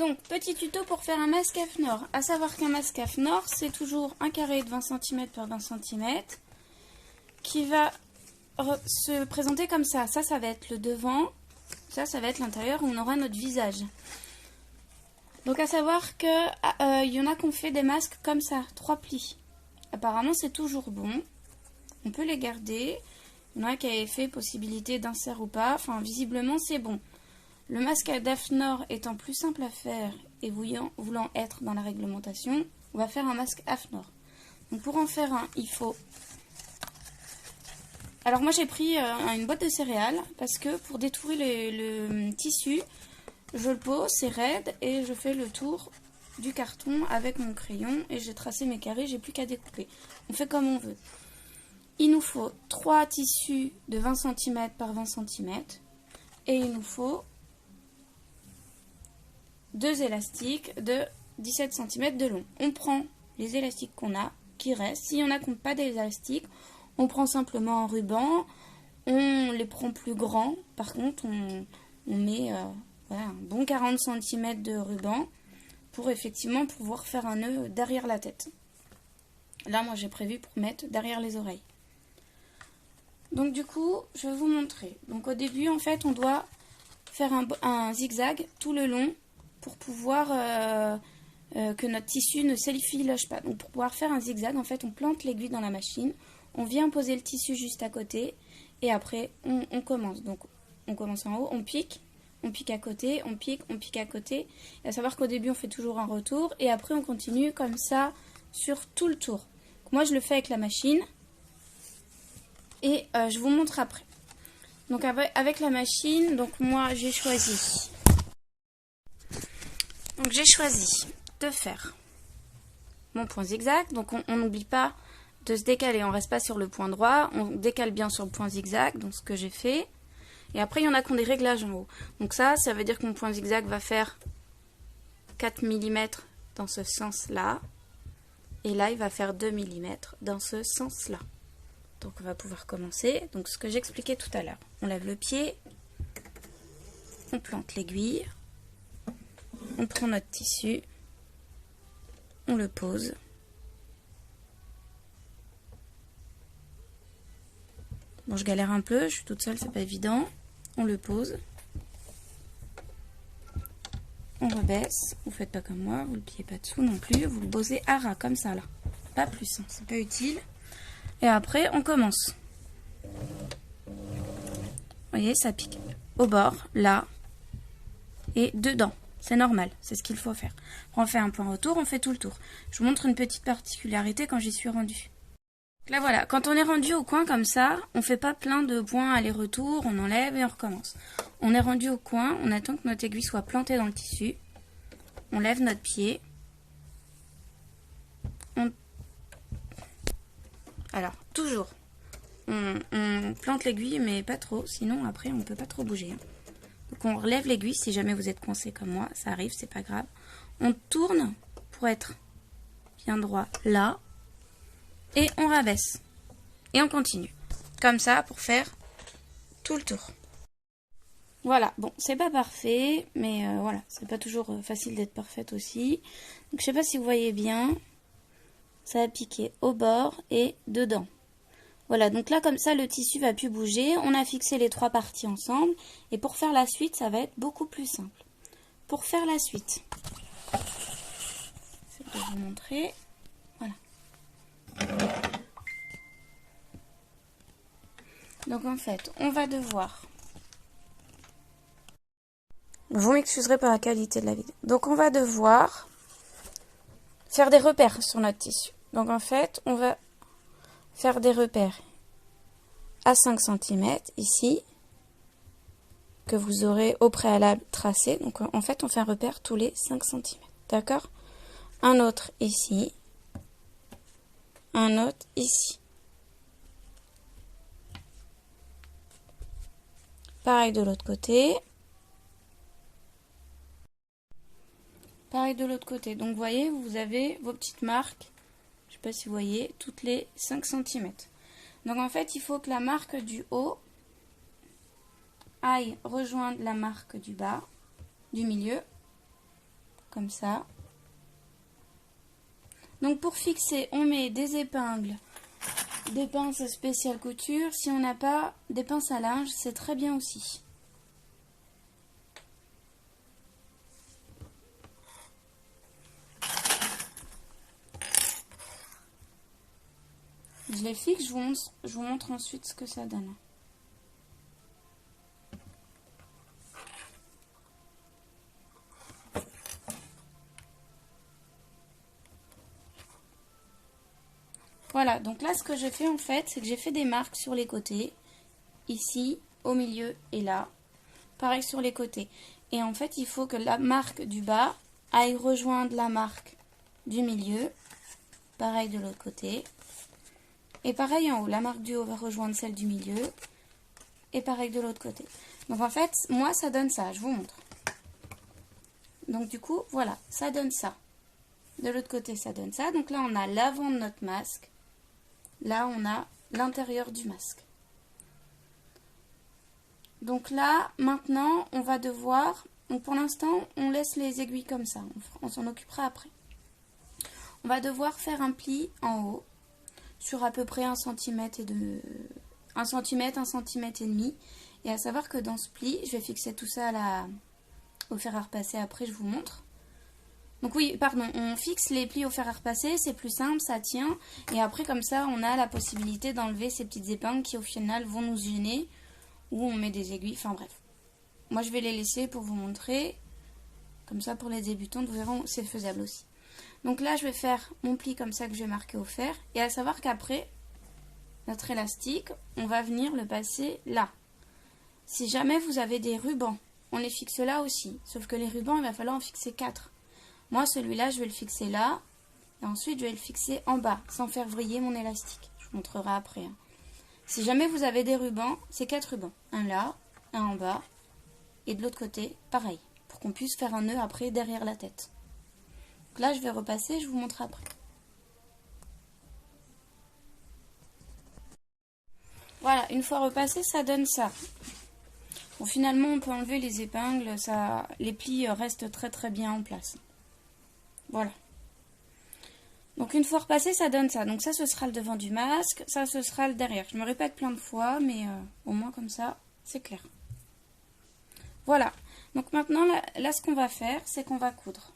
Donc, petit tuto pour faire un masque AFNOR. À savoir qu'un masque AFNOR, c'est toujours un carré de 20 cm par 20 cm qui va se présenter comme ça. Ça va être le devant. Ça va être l'intérieur où on aura notre visage. Donc, à savoir que y en a qui ont fait des masques comme ça, 3 plis. Apparemment, c'est toujours bon. On peut les garder. Il y en a qui avaient fait possibilité d'insert ou pas. Enfin, visiblement, c'est bon. Le masque d'AFNOR étant plus simple à faire et voulant être dans la réglementation, on va faire un masque AFNOR. Donc pour en faire un, il faut... Alors moi j'ai pris une boîte de céréales parce que pour détourer le tissu, je le pose, c'est raide et je fais le tour du carton avec mon crayon et j'ai tracé mes carrés, j'ai plus qu'à découper. On fait comme on veut. Il nous faut 3 tissus de 20 cm par 20 cm et il nous faut 2 élastiques de 17 cm de long. On prend les élastiques qu'on a, qui restent. S'il y en a qui n'ont pas d'élastiques, on prend simplement un ruban. On les prend plus grands. Par contre, on met voilà, un bon 40 cm de ruban pour effectivement pouvoir faire un nœud derrière la tête. Là, moi, j'ai prévu pour mettre derrière les oreilles. Donc, du coup, je vais vous montrer. Donc, au début, en fait, on doit faire un zigzag tout le long pour pouvoir que notre tissu ne s'effiloche pas. Donc pour pouvoir faire un zigzag, en fait, on plante l'aiguille dans la machine, on vient poser le tissu juste à côté, et après, on commence. Donc on commence en haut, on pique à côté, on pique à côté. Et à savoir qu'au début, on fait toujours un retour, et après, on continue comme ça sur tout le tour. Donc, moi, je le fais avec la machine, et je vous montre après. Donc avec la machine, donc moi, j'ai choisi... Donc j'ai choisi de faire mon point zigzag. Donc on n'oublie pas de se décaler. On ne reste pas sur le point droit. On décale bien sur le point zigzag. Donc ce que j'ai fait. Et après il y en a qui ont des réglages en haut. Donc ça veut dire que mon point zigzag va faire 4 mm dans ce sens-là. Et là il va faire 2 mm dans ce sens-là. Donc on va pouvoir commencer. Donc ce que j'expliquais tout à l'heure. On lève le pied. On plante l'aiguille. On prend notre tissu, on le pose. Bon, je galère un peu, je suis toute seule, c'est pas évident. On le pose. On rebaisse. Vous faites pas comme moi, vous le pliez pas dessous non plus. Vous le posez à ras, comme ça, là. Pas plus, hein, c'est pas utile. Et après, on commence. Vous voyez, ça pique au bord, là, et dedans. C'est normal, c'est ce qu'il faut faire. On fait un point retour, on fait tout le tour. Je vous montre une petite particularité quand j'y suis rendue. Là voilà, quand on est rendu au coin comme ça, on ne fait pas plein de points aller-retour, on enlève et on recommence. On est rendu au coin, on attend que notre aiguille soit plantée dans le tissu. On lève notre pied. Alors, toujours, on plante l'aiguille, mais pas trop, sinon après on ne peut pas trop bouger. Donc on relève l'aiguille si jamais vous êtes coincé comme moi, ça arrive, c'est pas grave. On tourne pour être bien droit là et on rabaisse. Et on continue. Comme ça pour faire tout le tour. Voilà, bon, c'est pas parfait, mais voilà, c'est pas toujours facile d'être parfaite aussi. Donc je sais pas si vous voyez bien, ça va piquer au bord et dedans. Voilà, donc là, comme ça, le tissu va plus bouger. On a fixé les 3 parties ensemble. Et pour faire la suite, ça va être beaucoup plus simple. Pour faire la suite, je vais vous montrer. Voilà. Donc, en fait, on va devoir... Vous m'excuserez pour la qualité de la vidéo. Donc, on va devoir faire des repères sur notre tissu. Donc, en fait, on va faire des repères à 5 cm ici que vous aurez au préalable tracé. Donc en fait on fait un repère tous les 5 cm. D'accord? Un autre ici. Un autre ici. Pareil de l'autre côté. Pareil de l'autre côté. Donc vous voyez, vous avez vos petites marques. Je ne sais pas si vous voyez, toutes les 5 cm. Donc en fait, il faut que la marque du haut aille rejoindre la marque du bas, du milieu. comme ça. Donc pour fixer, on met des épingles, des pinces spéciales couture. Si on n'a pas des pinces à linge, c'est très bien aussi. Je les fixe, je vous montre ensuite ce que ça donne. Voilà, donc là ce que j'ai fait en fait, c'est que j'ai fait des marques sur les côtés, ici, au milieu et là. Pareil sur les côtés. Et en fait, il faut que la marque du bas aille rejoindre la marque du milieu. Pareil de l'autre côté. Et pareil en haut, la marque du haut va rejoindre celle du milieu. Et pareil de l'autre côté. Donc en fait, moi ça donne ça, je vous montre. Donc du coup, voilà, ça donne ça. De l'autre côté, ça donne ça. Donc là, on a l'avant de notre masque. Là, on a l'intérieur du masque. Donc là, maintenant, on va devoir... Donc pour l'instant, on laisse les aiguilles comme ça. On s'en occupera après. On va devoir faire un pli en haut sur à peu près 1 cm et 1 cm, 1 cm et demi. Et à savoir que dans ce pli, je vais fixer tout ça au fer à repasser après, je vous montre. Donc oui, pardon, on fixe les plis au fer à repasser, c'est plus simple, ça tient. Et après, comme ça, on a la possibilité d'enlever ces petites épingles qui, au final, vont nous gêner. Ou on met des aiguilles, enfin bref. Moi, je vais les laisser pour vous montrer. Comme ça, pour les débutantes, vous verrez, c'est faisable aussi. Donc là, je vais faire mon pli comme ça que je vais marquer au fer. Et à savoir qu'après, notre élastique, on va venir le passer là. Si jamais vous avez des rubans, on les fixe là aussi. Sauf que les rubans, il va falloir en fixer 4. Moi, celui-là, je vais le fixer là. Et ensuite, je vais le fixer en bas, sans faire vriller mon élastique. Je vous montrerai après. Si jamais vous avez des rubans, c'est 4 rubans. Un là, un en bas. Et de l'autre côté, pareil. Pour qu'on puisse faire un nœud après derrière la tête. Donc là, je vais repasser, je vous montre après. Voilà, une fois repassé, ça donne ça. Bon, finalement, on peut enlever les épingles. Les plis restent très très bien en place. Voilà. Donc une fois repassé, ça donne ça. Donc ça, ce sera le devant du masque. Ça, ce sera le derrière. Je me répète plein de fois, mais au moins comme ça, c'est clair. Voilà. Donc maintenant, là ce qu'on va faire, c'est qu'on va coudre.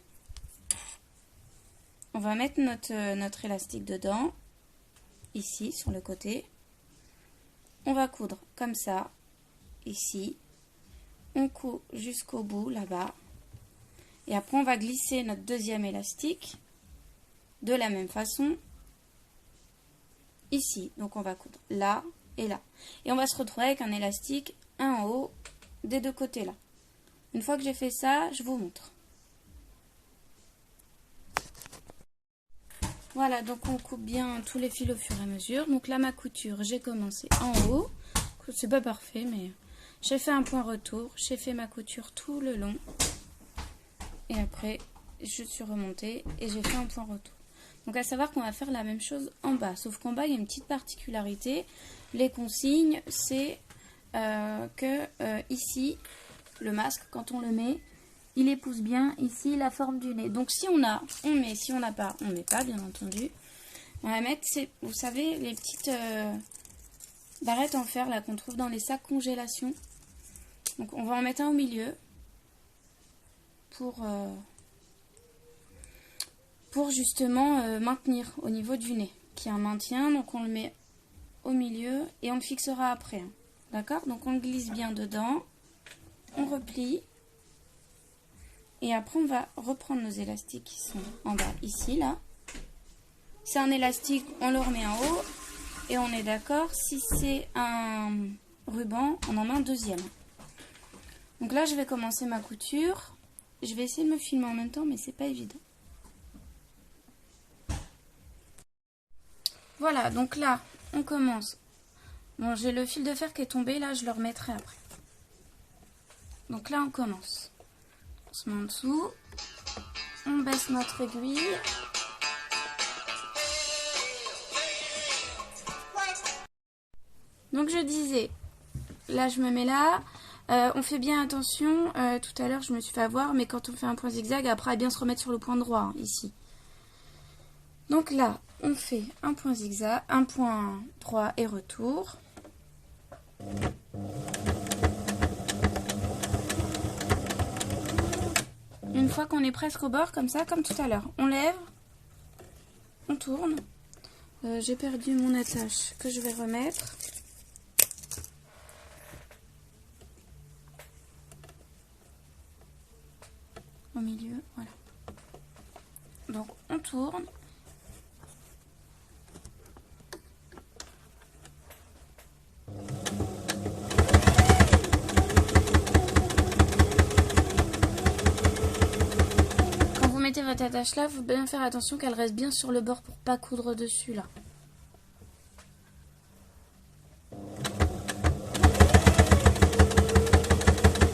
On va mettre notre élastique dedans. Ici, sur le côté. On va coudre comme ça. Ici. On coud jusqu'au bout, là-bas. Et après, on va glisser notre deuxième élastique. De la même façon, ici. Donc on va coudre là et là. Et on va se retrouver avec un élastique, un en haut, des deux côtés là. Une fois que j'ai fait ça, je vous montre. Voilà, donc on coupe bien tous les fils au fur et à mesure. Donc là, ma couture, j'ai commencé en haut. C'est pas parfait, mais j'ai fait un point retour. J'ai fait ma couture tout le long. Et après, je suis remontée et j'ai fait un point retour. Donc à savoir qu'on va faire la même chose en bas, sauf qu'en bas il y a une petite particularité. Les consignes, c'est que ici, le masque, quand on le met, il épouse bien ici la forme du nez. Donc si on a, on met, si on n'a pas, on ne met pas bien entendu. On va mettre, vous savez, les petites barrettes en fer là qu'on trouve dans les sacs congélation. Donc on va en mettre un au milieu pour justement maintenir au niveau du nez, qui est un maintien. Donc on le met au milieu et on le fixera après. Hein. D'accord? Donc on le glisse bien dedans, on replie et après on va reprendre nos élastiques qui sont en bas ici, là. C'est un élastique, on le remet en haut et on est d'accord. Si c'est un ruban, on en met un deuxième. Donc là je vais commencer ma couture. Je vais essayer de me filmer en même temps, mais c'est pas évident. Voilà, donc là, on commence. Bon, j'ai le fil de fer qui est tombé, là, je le remettrai après. Donc là, on commence. On se met en dessous. On baisse notre aiguille. Donc je disais, là, je me mets là. On fait bien attention, tout à l'heure je me suis fait avoir, mais quand on fait un point zigzag, après à bien se remettre sur le point droit, hein, ici. Donc là, on fait un point zigzag, un point droit et retour. Une fois qu'on est presque au bord, comme ça, comme tout à l'heure, on lève, on tourne. J'ai perdu mon attache que je vais remettre. Au milieu, voilà. Donc on tourne. Quand vous mettez votre attache là, il faut bien faire attention qu'elle reste bien sur le bord pour pas coudre dessus là.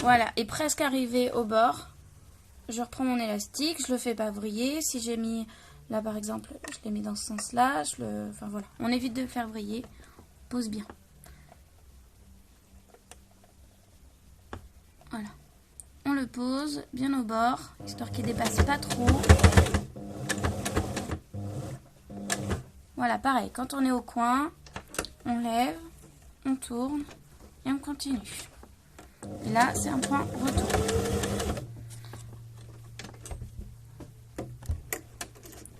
Voilà, et presque arrivé au bord. Je reprends mon élastique, je le fais pas vriller. Si j'ai mis, là par exemple, je l'ai mis dans ce sens-là, enfin voilà. On évite de le faire vriller, on pose bien. Voilà. On le pose bien au bord, histoire qu'il dépasse pas trop. Voilà, pareil, quand on est au coin, on lève, on tourne et on continue. Et là, c'est un point retour.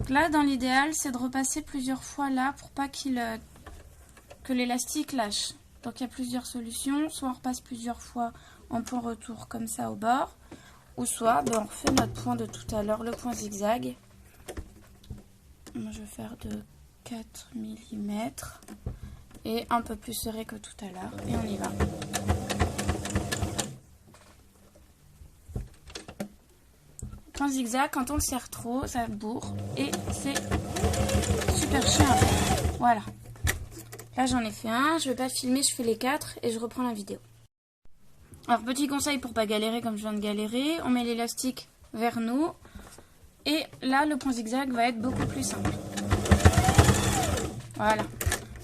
Là, dans l'idéal, c'est de repasser plusieurs fois là pour pas que l'élastique lâche. Donc, il y a plusieurs solutions. Soit on repasse plusieurs fois en point retour comme ça au bord. Ou soit on refait notre point de tout à l'heure, le point zigzag. Moi, je vais faire de 4 mm. Et un peu plus serré que tout à l'heure. Et on y va. Point zigzag, quand on le serre trop, ça bourre et c'est super chiant à faire. Voilà. Là, j'en ai fait un. Je vais pas filmer, je fais les 4 et je reprends la vidéo. Alors, petit conseil pour pas galérer comme je viens de galérer. On met l'élastique vers nous. Et là, le point zigzag va être beaucoup plus simple. Voilà.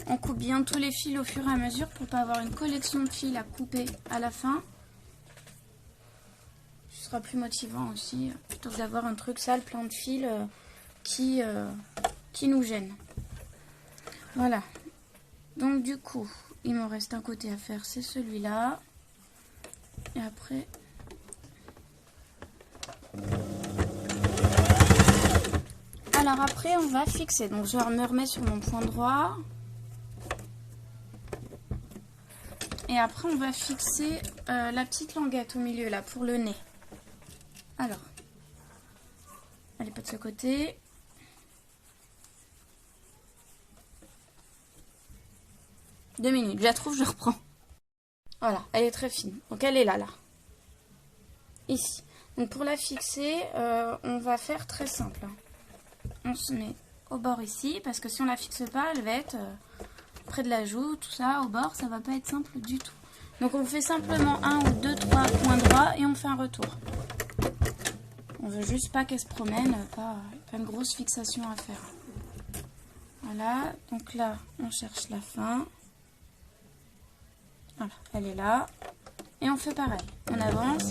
On coupe bien tous les fils au fur et à mesure pour pas avoir une collection de fils à couper à la fin. Ce sera plus motivant aussi, plutôt que d'avoir un truc sale, plein de fils qui nous gênent. Voilà. Donc du coup, il me reste un côté à faire, c'est celui-là. Et après... Alors après, on va fixer. Donc je me remets sur mon point droit. Et après, on va fixer la petite languette au milieu, là, pour le nez. Alors, elle n'est pas de ce côté. Deux minutes, je la trouve, je reprends. Voilà, elle est très fine. Donc elle est là, là. Ici. Donc pour la fixer, on va faire très simple. On se met au bord ici, parce que si on la fixe pas, elle va être près de la joue, tout ça, au bord, ça va pas être simple du tout. Donc on fait simplement 1 ou 2, 3 points droits et on fait un retour. On veut juste pas qu'elle se promène, pas une grosse fixation à faire. Voilà, donc là, on cherche la fin. Voilà, elle est là. Et on fait pareil. On avance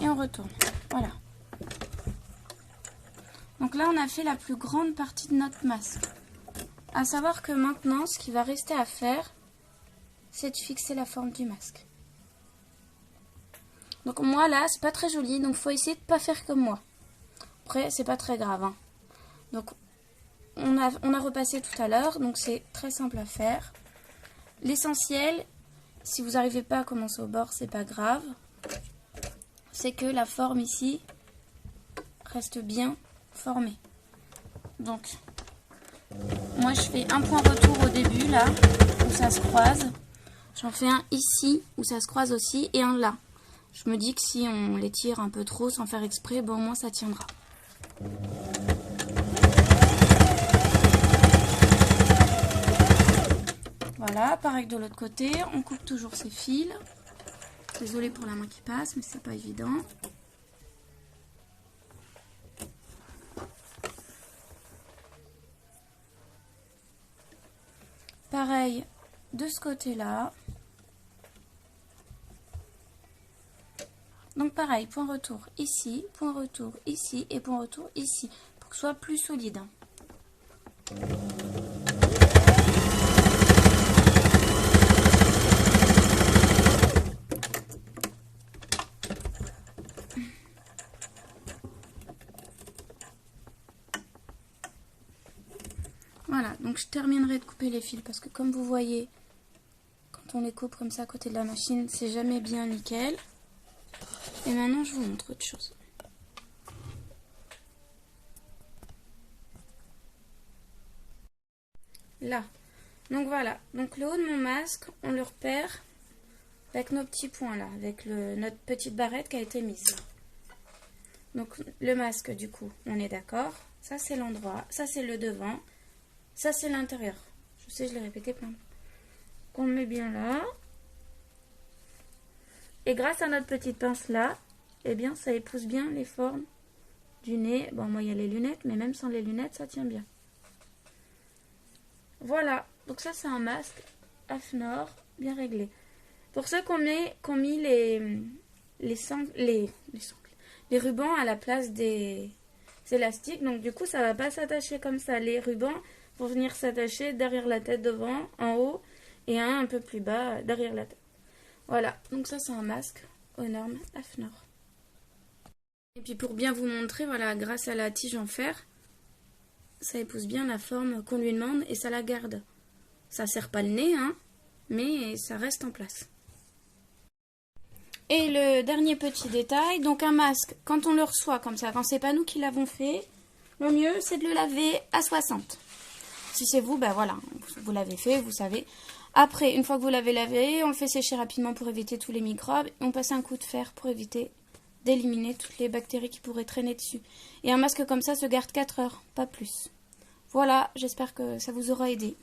et on retourne. Voilà. Donc là, on a fait la plus grande partie de notre masque. À savoir que maintenant, ce qui va rester à faire, c'est de fixer la forme du masque. Donc moi, là, c'est pas très joli, donc faut essayer de pas faire comme moi. Après, c'est pas très grave. Hein. Donc, on a repassé tout à l'heure, donc c'est très simple à faire. L'essentiel, si vous n'arrivez pas à commencer au bord, c'est pas grave. C'est que la forme ici reste bien formée. Donc, moi je fais un point retour au début, là, où ça se croise. J'en fais un ici, où ça se croise aussi, et un là. Je me dis que si on les tire un peu trop, sans faire exprès, bon, au moins ça tiendra. Voilà, pareil de l'autre côté, on coupe toujours ces fils. Désolée pour la main qui passe, mais c'est pas évident. Pareil de ce côté-là. pareil, point retour ici, point retour ici et point retour ici, pour que ce soit plus solide. Voilà, donc je terminerai de couper les fils parce que comme vous voyez, quand on les coupe comme ça à côté de la machine, c'est jamais bien nickel. Et maintenant, je vous montre autre chose. Là. Donc voilà, donc le haut de mon masque, on le repère avec nos petits points là, avec notre petite barrette qui a été mise. Donc le masque du coup, on est d'accord. Ça c'est l'endroit, ça c'est le devant, ça c'est l'intérieur. Je sais, je l'ai répété plein de fois. On le met bien là. Et grâce à notre petite pince là, eh bien ça épouse bien les formes du nez. Bon, moi il y a les lunettes, mais même sans les lunettes, ça tient bien. Voilà, donc ça c'est un masque AFNOR bien réglé. Pour ceux qui ont mis les rubans à la place des élastiques, donc du coup ça va pas s'attacher comme ça. Les rubans vont venir s'attacher derrière la tête devant, en haut, et un peu plus bas derrière la tête. Voilà, donc ça c'est un masque aux normes AFNOR. Et puis pour bien vous montrer, voilà, grâce à la tige en fer, ça épouse bien la forme qu'on lui demande et ça la garde. Ça serre pas le nez, hein, mais ça reste en place. Et le dernier petit détail, donc un masque, quand on le reçoit comme ça, quand c'est pas nous qui l'avons fait, le mieux c'est de le laver à 60. Si c'est vous, ben voilà, vous l'avez fait, vous savez. Après, une fois que vous l'avez lavé, on le fait sécher rapidement pour éviter tous les microbes. Et on passe un coup de fer pour éviter d'éliminer toutes les bactéries qui pourraient traîner dessus. Et un masque comme ça se garde 4 heures, pas plus. Voilà, j'espère que ça vous aura aidé.